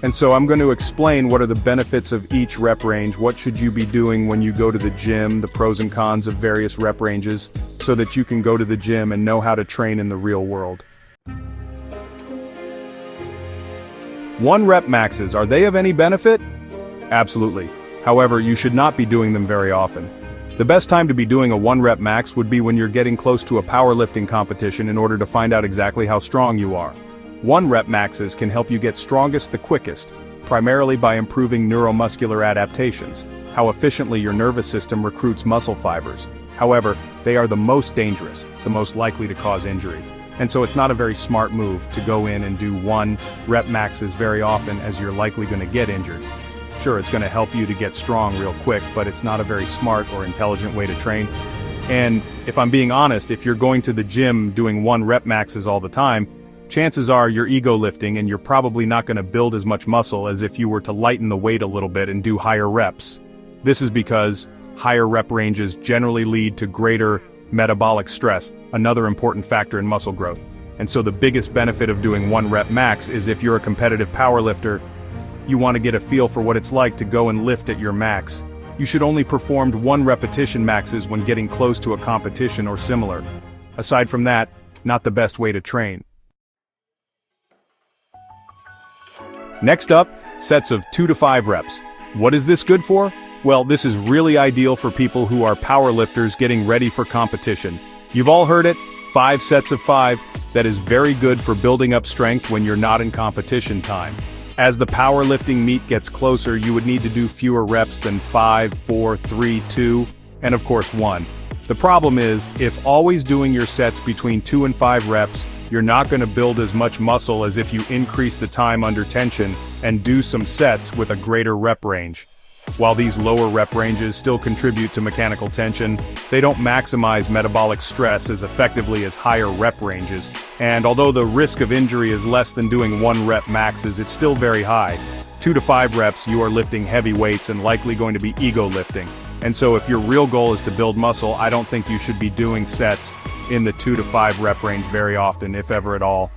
And so I'm going to explain what are the benefits of each rep range, what should you be doing when you go to the gym, the pros and cons of various rep ranges, so that you can go to the gym and know how to train in the real world. 1 rep maxes, are they of any benefit? Absolutely. However, you should not be doing them very often. The best time to be doing a 1 rep max would be when you're getting close to a powerlifting competition in order to find out exactly how strong you are. 1 rep maxes can help you get strongest the quickest, primarily by improving neuromuscular adaptations, how efficiently your nervous system recruits muscle fibers. However, they are the most dangerous, the most likely to cause injury. And so it's not a very smart move to go in and do 1 rep maxes very often, as you're likely going to get injured. Sure, it's going to help you to get strong real quick, but it's not a very smart or intelligent way to train. And if I'm being honest, if you're going to the gym doing 1 rep maxes all the time, chances are you're ego lifting and you're probably not going to build as much muscle as if you were to lighten the weight a little bit and do higher reps. This is because higher rep ranges generally lead to greater metabolic stress, another important factor in muscle growth. And so the biggest benefit of doing 1 rep max is if you're a competitive powerlifter, you want to get a feel for what it's like to go and lift at your max. You should only perform 1 repetition maxes when getting close to a competition or similar. Aside from that, not the best way to train. Next up, sets of 2 to 5 reps. What is this good for? Well, this is really ideal for people who are powerlifters getting ready for competition. You've all heard it, 5 sets of 5, that is very good for building up strength when you're not in competition time. As the powerlifting meet gets closer, you would need to do fewer reps than 5, 4, 3, 2, and of course 1. The problem is, if always doing your sets between 2 and 5 reps, you're not going to build as much muscle as if you increase the time under tension and do some sets with a greater rep range. While these lower rep ranges still contribute to mechanical tension, they don't maximize metabolic stress as effectively as higher rep ranges, and although the risk of injury is less than doing 1 rep maxes, it's still very high. 2 to 5 reps, you are lifting heavy weights and likely going to be ego lifting. And so if your real goal is to build muscle, I don't think you should be doing sets in the 2 to 5 rep range very often, if ever at all.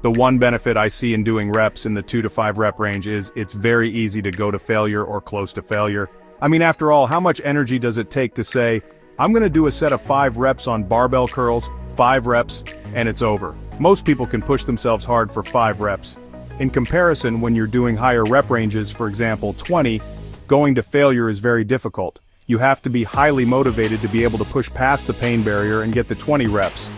The one benefit I see in doing reps in the 2 to 5 rep range is it's very easy to go to failure or close to failure. I mean, after all, how much energy does it take to say, I'm going to do a set of 5 reps on barbell curls, 5 reps, and it's over? Most people can push themselves hard for 5 reps. In comparison, when you're doing higher rep ranges, for example 20, going to failure is very difficult. You have to be highly motivated to be able to push past the pain barrier and get the 20 reps.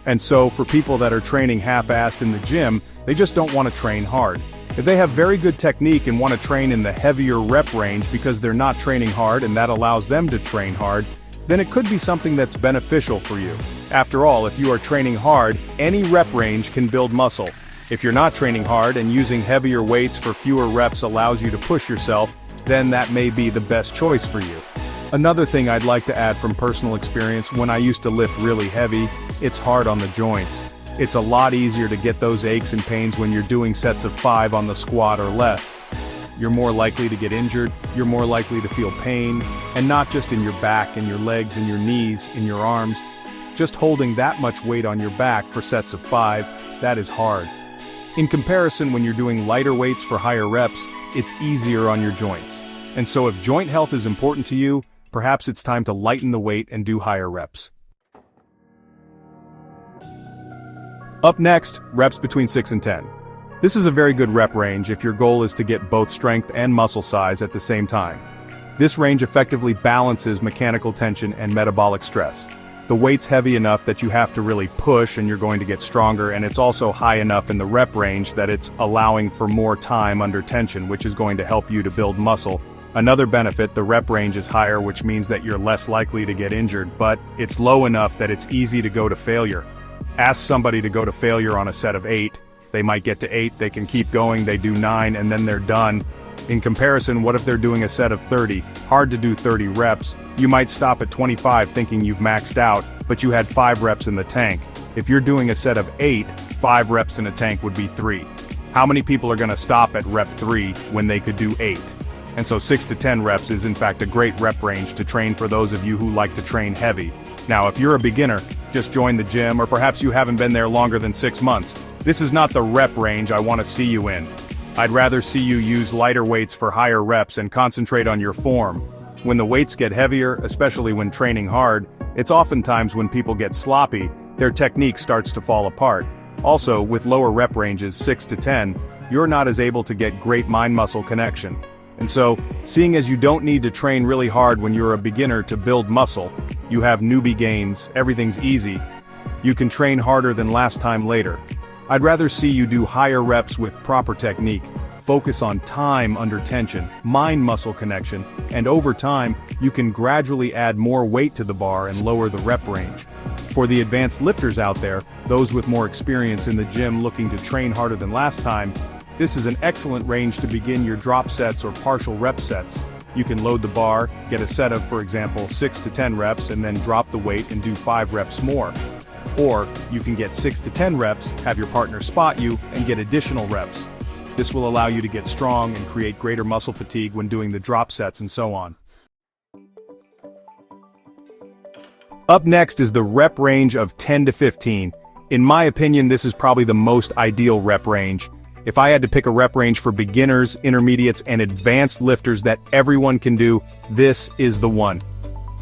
And so for people that are training half-assed in the gym, they just don't want to train hard. If they have very good technique and want to train in the heavier rep range because they're not training hard and that allows them to train hard, then it could be something that's beneficial for you. After all, if you are training hard, any rep range can build muscle. If you're not training hard and using heavier weights for fewer reps allows you to push yourself, then that may be the best choice for you. Another thing I'd like to add from personal experience, when I used to lift really heavy, it's hard on the joints. It's a lot easier to get those aches and pains when you're doing sets of 5 on the squat or less. You're more likely to get injured, you're more likely to feel pain, and not just in your back and your legs and your knees, in your arms. Just holding that much weight on your back for sets of 5, that is hard. In comparison, when you're doing lighter weights for higher reps, it's easier on your joints. And so if joint health is important to you, perhaps it's time to lighten the weight and do higher reps. Up next, reps between 6 and 10. This is a very good rep range if your goal is to get both strength and muscle size at the same time. This range effectively balances mechanical tension and metabolic stress. The weight's heavy enough that you have to really push and you're going to get stronger, and it's also high enough in the rep range that it's allowing for more time under tension, which is going to help you to build muscle. Another benefit, the rep range is higher, which means that you're less likely to get injured, but it's low enough that it's easy to go to failure. Ask somebody to go to failure on a set of 8. They might get to 8, they can keep going, they do 9, and then they're done. In comparison, what if they're doing a set of 30? Hard to do 30 reps. You might stop at 25 thinking you've maxed out, but you had 5 reps in the tank. If you're doing a set of 8, 5 reps in a tank would be 3. How many people are going to stop at rep 3 when they could do 8? And so 6 to 10 reps is in fact a great rep range to train for those of you who like to train heavy. Now, if you're a beginner, just join the gym, or perhaps you haven't been there longer than 6 months. This is not the rep range I want to see you in. I'd rather see you use lighter weights for higher reps and concentrate on your form. When the weights get heavier, especially when training hard, it's oftentimes when people get sloppy, their technique starts to fall apart. Also, with lower rep ranges 6 to 10, you're not as able to get great mind-muscle connection. And so, seeing as you don't need to train really hard when you're a beginner to build muscle, you have newbie gains, everything's easy, you can train harder than last time later. I'd rather see you do higher reps with proper technique, focus on time under tension, mind-muscle connection, and over time, you can gradually add more weight to the bar and lower the rep range. For the advanced lifters out there, those with more experience in the gym looking to train harder than last time, this is an excellent range to begin your drop sets or partial rep sets. You can load the bar, get a set of, for example, 6 to 10 reps and then drop the weight and do 5 reps more. Or, you can get 6 to 10 reps, have your partner spot you, and get additional reps. This will allow you to get strong and create greater muscle fatigue when doing the drop sets and so on. Up next is the rep range of 10 to 15. In my opinion, this is probably the most ideal rep range. If I had to pick a rep range for beginners, intermediates, and advanced lifters that everyone can do, this is the one.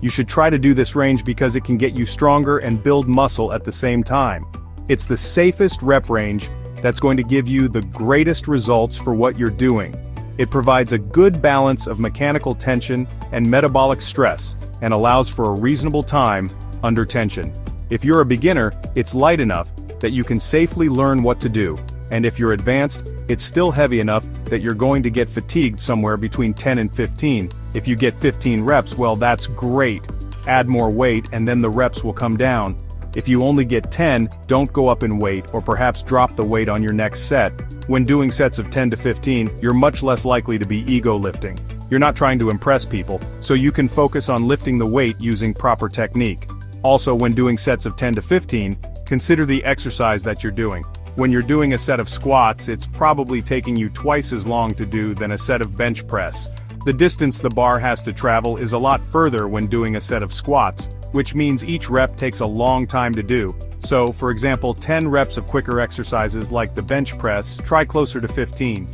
You should try to do this range because it can get you stronger and build muscle at the same time. It's the safest rep range that's going to give you the greatest results for what you're doing. It provides a good balance of mechanical tension and metabolic stress, and allows for a reasonable time under tension. If you're a beginner, it's light enough that you can safely learn what to do. And if you're advanced, it's still heavy enough that you're going to get fatigued somewhere between 10 and 15. If you get 15 reps, well, that's great. Add more weight and then the reps will come down. If you only get 10, don't go up in weight or perhaps drop the weight on your next set. When doing sets of 10 to 15, you're much less likely to be ego lifting. You're not trying to impress people, so you can focus on lifting the weight using proper technique. Also, when doing sets of 10 to 15, consider the exercise that you're doing. When you're doing a set of squats, it's probably taking you twice as long to do than a set of bench press. The distance the bar has to travel is a lot further when doing a set of squats, which means each rep takes a long time to do. So, for example, 10 reps of quicker exercises like the bench press, try closer to 15.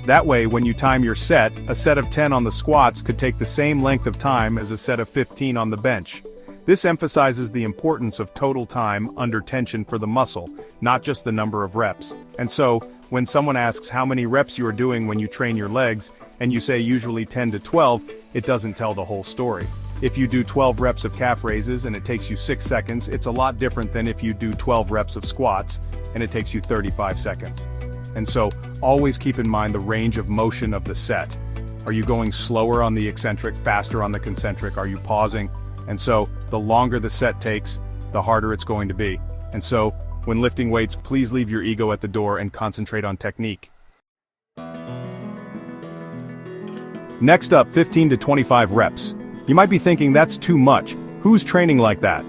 That way, when you time your set, a set of 10 on the squats could take the same length of time as a set of 15 on the bench. This emphasizes the importance of total time under tension for the muscle, not just the number of reps. And so, when someone asks how many reps you are doing when you train your legs, and you say usually 10 to 12, it doesn't tell the whole story. If you do 12 reps of calf raises and it takes you 6 seconds, it's a lot different than if you do 12 reps of squats and it takes you 35 seconds. And so, always keep in mind the range of motion of the set. Are you going slower on the eccentric, faster on the concentric? Are you pausing? And so, the longer the set takes, the harder it's going to be. And so, when lifting weights, please leave your ego at the door and concentrate on technique. Next up, 15 to 25 reps. You might be thinking that's too much. Who's training like that?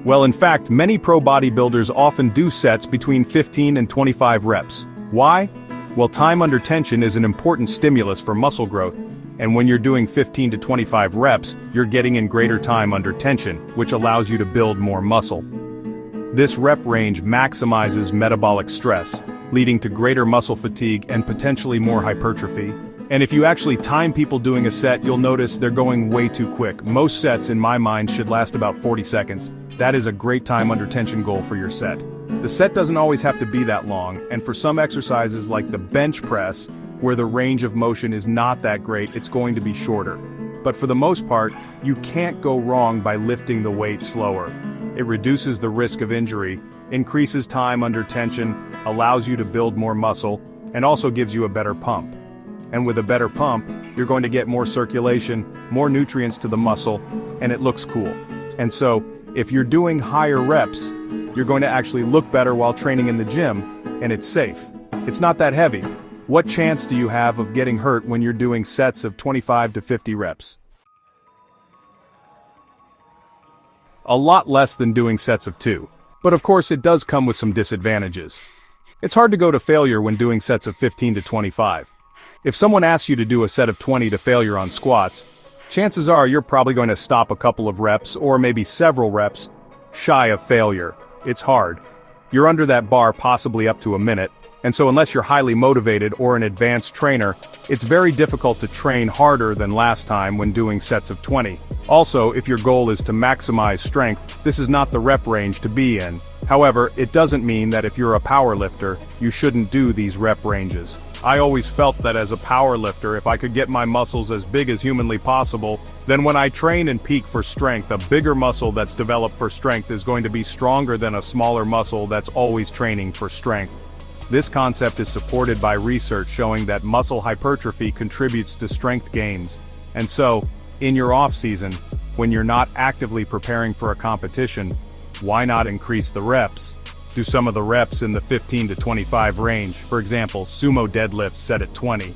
Well, in fact, many pro bodybuilders often do sets between 15 and 25 reps. Why? Well, time under tension is an important stimulus for muscle growth, and when you're doing 15 to 25 reps, you're getting in greater time under tension, which allows you to build more muscle. This rep range maximizes metabolic stress, leading to greater muscle fatigue and potentially more hypertrophy. And if you actually time people doing a set, you'll notice they're going way too quick. Most sets, in my mind, should last about 40 seconds. That is a great time under tension goal for your set. The set doesn't always have to be that long, and for some exercises like the bench press, where the range of motion is not that great, it's going to be shorter. But for the most part, you can't go wrong by lifting the weight slower. It reduces the risk of injury, increases time under tension, allows you to build more muscle, and also gives you a better pump. And with a better pump, you're going to get more circulation, more nutrients to the muscle, and it looks cool. And so, if you're doing higher reps, you're going to actually look better while training in the gym, and it's safe. It's not that heavy. What chance do you have of getting hurt when you're doing sets of 25 to 50 reps? A lot less than doing sets of 2. But of course it does come with some disadvantages. It's hard to go to failure when doing sets of 15 to 25. If someone asks you to do a set of 20 to failure on squats, chances are you're probably going to stop a couple of reps or maybe several reps shy of failure. It's hard. You're under that bar possibly up to a minute, And so unless you're highly motivated or an advanced trainer, it's very difficult to train harder than last time when doing sets of 20. Also, if your goal is to maximize strength, this is not the rep range to be in. However, it doesn't mean that if you're a powerlifter, you shouldn't do these rep ranges. I always felt that as a powerlifter, if I could get my muscles as big as humanly possible, then when I train and peak for strength, a bigger muscle that's developed for strength is going to be stronger than a smaller muscle that's always training for strength. This concept is supported by research showing that muscle hypertrophy contributes to strength gains. And so, in your off-season, when you're not actively preparing for a competition, why not increase the reps? Do some of the reps in the 15 to 25 range, for example, sumo deadlifts set at 20.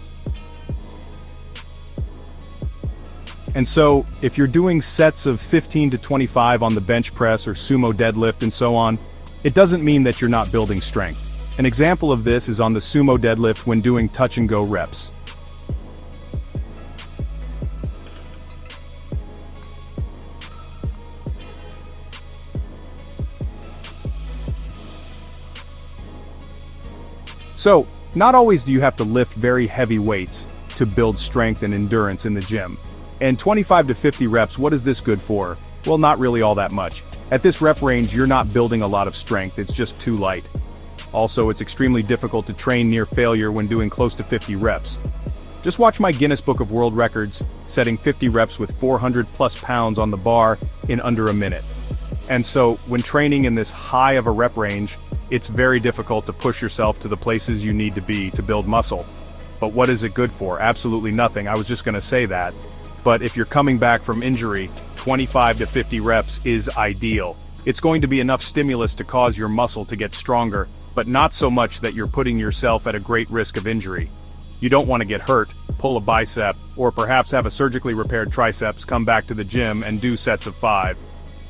And so, if you're doing sets of 15 to 25 on the bench press or sumo deadlift and so on, it doesn't mean that you're not building strength. An example of this is on the sumo deadlift when doing touch-and-go reps. So, not always do you have to lift very heavy weights to build strength and endurance in the gym. And 25 to 50 reps, what is this good for? Well, not really all that much. At this rep range, you're not building a lot of strength, it's just too light. Also, it's extremely difficult to train near failure when doing close to 50 reps. Just watch my Guinness Book of World Records, setting 50 reps with 400 plus pounds on the bar in under a minute. And so, when training in this high of a rep range, it's very difficult to push yourself to the places you need to be to build muscle. But what is it good for? Absolutely nothing. I was just going to say that. But if you're coming back from injury, 25 to 50 reps is ideal. It's going to be enough stimulus to cause your muscle to get stronger, but not so much that you're putting yourself at a great risk of injury. You don't want to get hurt, pull a bicep, or perhaps have a surgically repaired triceps, come back to the gym and do sets of 5.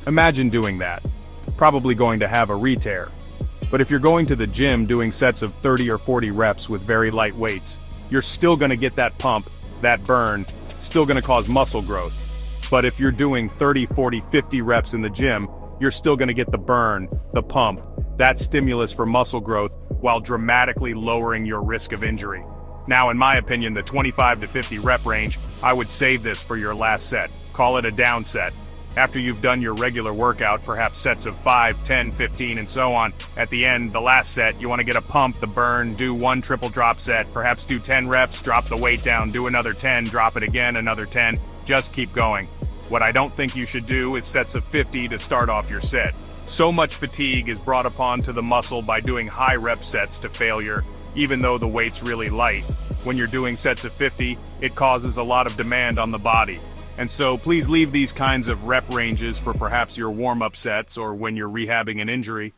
Imagine doing that. Probably going to have a re-tear. But if you're going to the gym doing sets of 30 or 40 reps with very light weights, you're still going to get that pump, that burn, still going to cause muscle growth. But if you're doing 30, 40, 50 reps in the gym, you're still going to get the burn, the pump, that stimulus for muscle growth while dramatically lowering your risk of injury. Now, in my opinion, the 25 to 50 rep range, I would save this for your last set. Call it a down set. After you've done your regular workout, perhaps sets of 5, 10, 15, and so on, at the end, the last set, you want to get a pump, the burn, do one triple drop set, perhaps do 10 reps, drop the weight down, do another 10, drop it again, another 10, just keep going. What I don't think you should do is sets of 50 to start off your set. So much fatigue is brought upon to the muscle by doing high rep sets to failure, even though the weight's really light. When you're doing sets of 50, it causes a lot of demand on the body. And so please leave these kinds of rep ranges for perhaps your warm-up sets or when you're rehabbing an injury.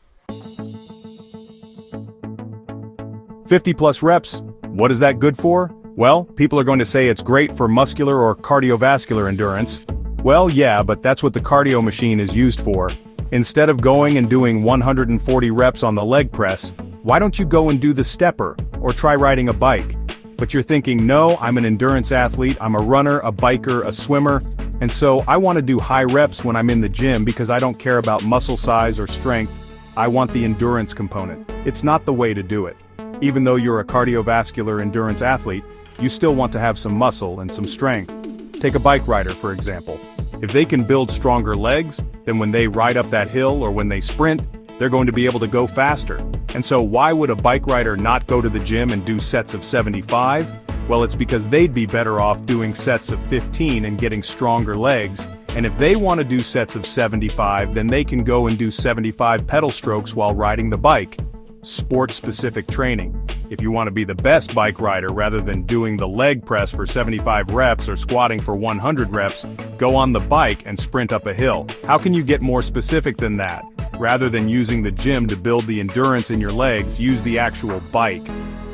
50 plus reps, what is that good for? Well, people are going to say it's great for muscular or cardiovascular endurance. Well, yeah, but that's what the cardio machine is used for. Instead of going and doing 140 reps on the leg press, why don't you go and do the stepper, or try riding a bike? But you're thinking, no, I'm an endurance athlete, I'm a runner, a biker, a swimmer, and so I want to do high reps when I'm in the gym because I don't care about muscle size or strength, I want the endurance component. It's not the way to do it. Even though you're a cardiovascular endurance athlete, you still want to have some muscle and some strength. Take a bike rider, for example. If they can build stronger legs, then when they ride up that hill or when they sprint, they're going to be able to go faster. And so why would a bike rider not go to the gym and do sets of 75? Well, it's because they'd be better off doing sets of 15 and getting stronger legs. And if they want to do sets of 75, then they can go and do 75 pedal strokes while riding the bike. Sport-specific training. If you want to be the best bike rider rather than doing the leg press for 75 reps or squatting for 100 reps, go on the bike and sprint up a hill. How can you get more specific than that? Rather than using the gym to build the endurance in your legs, use the actual bike.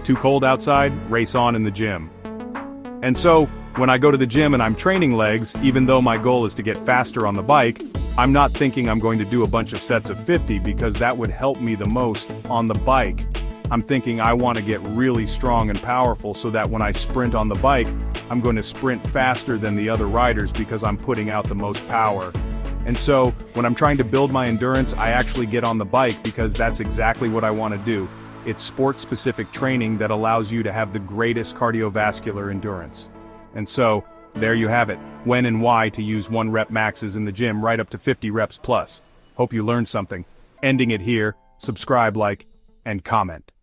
Too cold outside? Race on in the gym. And so, when I go to the gym and I'm training legs, even though my goal is to get faster on the bike, I'm not thinking I'm going to do a bunch of sets of 50 because that would help me the most on the bike. I'm thinking I want to get really strong and powerful so that when I sprint on the bike, I'm going to sprint faster than the other riders because I'm putting out the most power. And so, when I'm trying to build my endurance, I actually get on the bike because that's exactly what I want to do. It's sport-specific training that allows you to have the greatest cardiovascular endurance. And so, there you have it, when and why to use 1-rep maxes in the gym right up to 50 reps plus. Hope you learned something. Ending it here, subscribe, like, and comment.